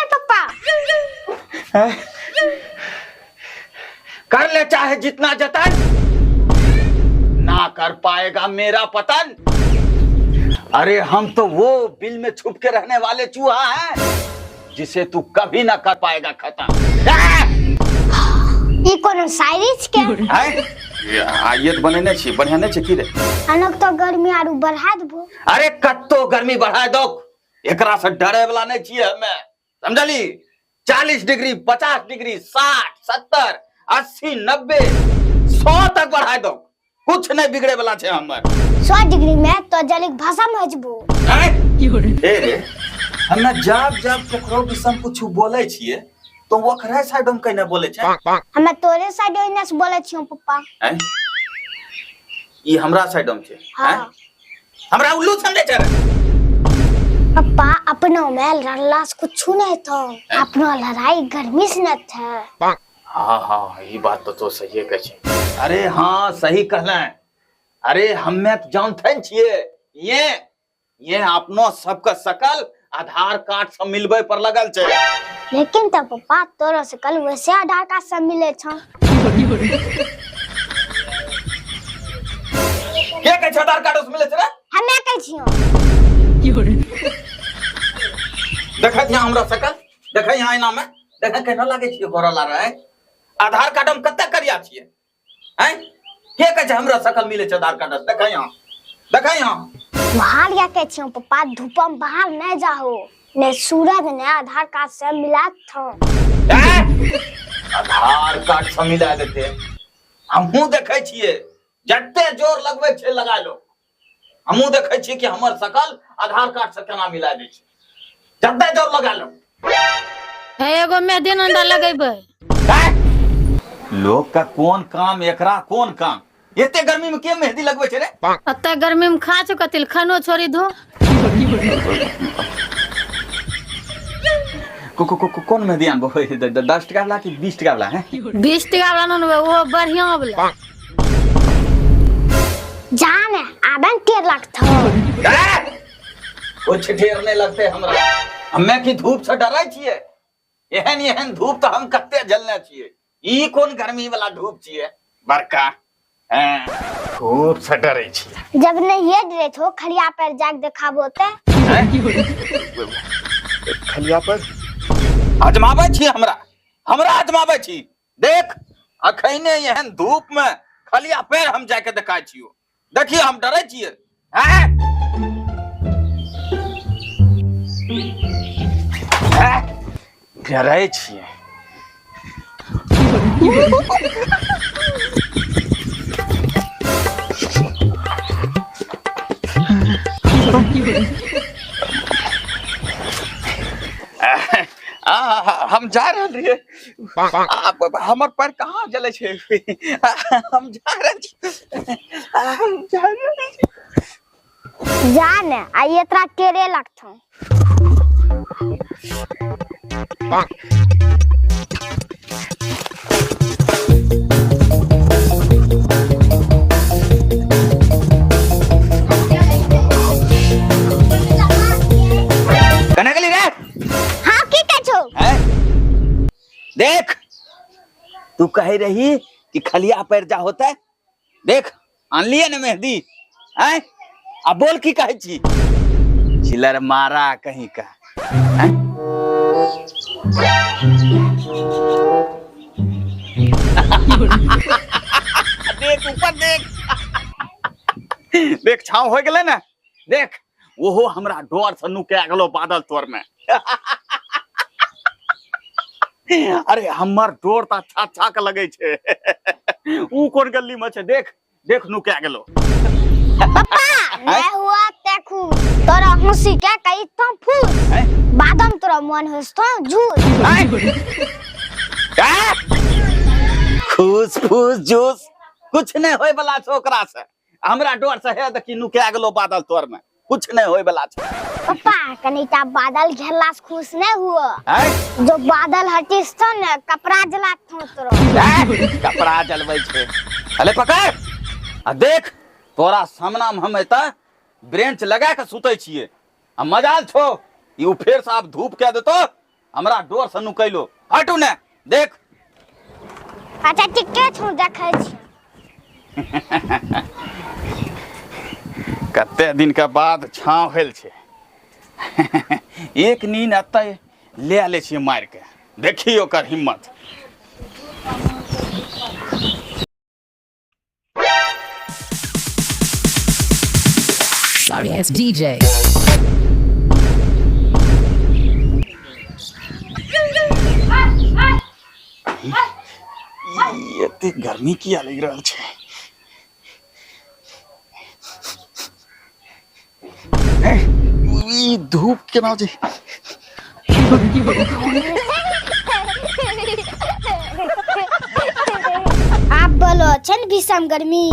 पप्पा कर ले चाहे जितना जतन, ना कर पाएगा मेरा पतन। अरे हम तो वो बिल में छुप के रहने वाले चूहा हैं जिसे तू कभी ना कर पाएगा खत्म। ये कौन शायरी के है? ये तो बने नहीं बढ़िया नहीं की रे। अनक तो गर्मी आरु बढ़ा दबो। अरे कत्तो गर्मी बढ़ा दो, एकरा से डरे वाला नहीं चाहिए हमें, समझली? 40 डिग्री, 50 डिग्री, 60, 70, 80, 90, 100 तक बढ़ा दो, कुछ नहीं बिगड़े वाला छे हमर। 100 डिग्री में तो जलिक भाषा में हजबो। ए रे, हमें जब केकरो विषय कुछ बोले छिए तो ओकरे साइड में कने बोले छे। हमें तोरे साइड ओइने से बोले छियो पप्पा। हैं? ई हमरा साइड में छे। हां। हमरा उल्लू समझे छे। पप्पा अपनो में लड़ला से कुछ नहीं था, अपनो लड़ाई गर्मी से न था। हाँ ये बात तो सही है छे। अरे हाँ सही कहले। अरे हमें तो जानते छिए ये अपनो सबका सकल आधार कार्ड से मिलबे पर लगल छे। लेकिन तब पप्पा तोरो से कल वैसे आधार कार्ड से मिले छ। के कह आधार कार्ड से मिले छे रे? हमें कह छियो। देखत यहाँ हमरा सकल, देख यहाँ इना में, देख केना लागे छिए गोरा ला रहा है। आधार कार्ड हम कत्ते करिया छिए हैं? के कह हमरा सकल मिले छे आधार कार्ड से? देख यहाँ बाहर या कह छियो पप्पा, धूप में बाहर नहीं जाओ, ने सूरज ने आधार कार्ड से मिला था। आधार कार्ड से मिला देते हमहू देखे छिए, जत्ते जोर लगबे छे लगा लो। हमहू देखे छिए कि हमर सकल आधार कार्ड से केना मिला दे छे, जत्ते जोर लगा लो। एगो मेहदी अंडा लगेबे। लोग का कौन काम, एकरा कौन काम? एते गर्मी में के मेहंदी लगबे छे रे? अत्ते गर्मी में खा कतिल खानो छोड़ी दो। कौन मेहंदी आनबो? 10 टका वाला कि 20 टका वाला है? 20 टका वाला न वो बढ़िया वाला। जान आबन टेर लगता। कुछ ढेर नहीं लगते हमरा। हमें की धूप से डरै छिए? एहन धूप तो हम कत्ते जलने छिए। ई कौन गर्मी वाला धूप छिए बरका? धूप से डरै छिए। जब नहीं ये डरे थो खलिया पर जाग देखाबो ते। खलिया पर आजमाबे छी हमरा आजमाबे छी। देख अखैने एहन धूप में खलिया पैर हम जाके देखाय छियो। देखिए हम डरै छिए हैं? डरै छिए। हम जा रहे हमर पैर कहाँ जले छे? हम जा रहे जान आई इतना टेरे लगता। कने गली रे? हाँ की कह छो? देख तू कह रही कि खलिया पैर जा होता है। देख आनलिए न मेहंदी हैं? अब बोल की कहे छी? चिलर मारा कहीं का हैं? देख ऊपर देख छाव हो गेले ना। देख ओहो हमरा डोर से नुके गेलो बादल तोर में। अरे हमर डोर त अच्छा के लगे छे। ऊ कोन गली में छे? देख नुके गेलो। पापा मैं हुआ देखू तोरा हंसी के कई तो फूस बादम तोरा मन होस तो झूठ। फूस जूस कुछ नहीं होय वाला छे ओकरा से। हमरा डोर से है देखी नुके गेलो बादल तोर में, कुछ नहीं होय वाला छे। पापा कनीटा बादल घेरला से खुश नहीं हुआ? जो बादल हटिस तो न कपड़ा जलात हो तोरो। कपड़ा जलबै छे। अले पकड़ आ देख तोरा सामना में हम एता ब्रेंच लगा के सुते छिए आ मजाल छो यू फेर से आप धूप के देतो हमरा डोर से नुकैलो हटू ने देख अच्छा ठीके छौ देखै छी कते दिन के बाद छाँव भेल छै एक नींद अतै ले ले छिए मार के देखी ओकर हिम्मत Sorry ass DJ. एते गर्मी किया लग रहल छै ई धूप केना छै आप बोलो छन भीषण गर्मी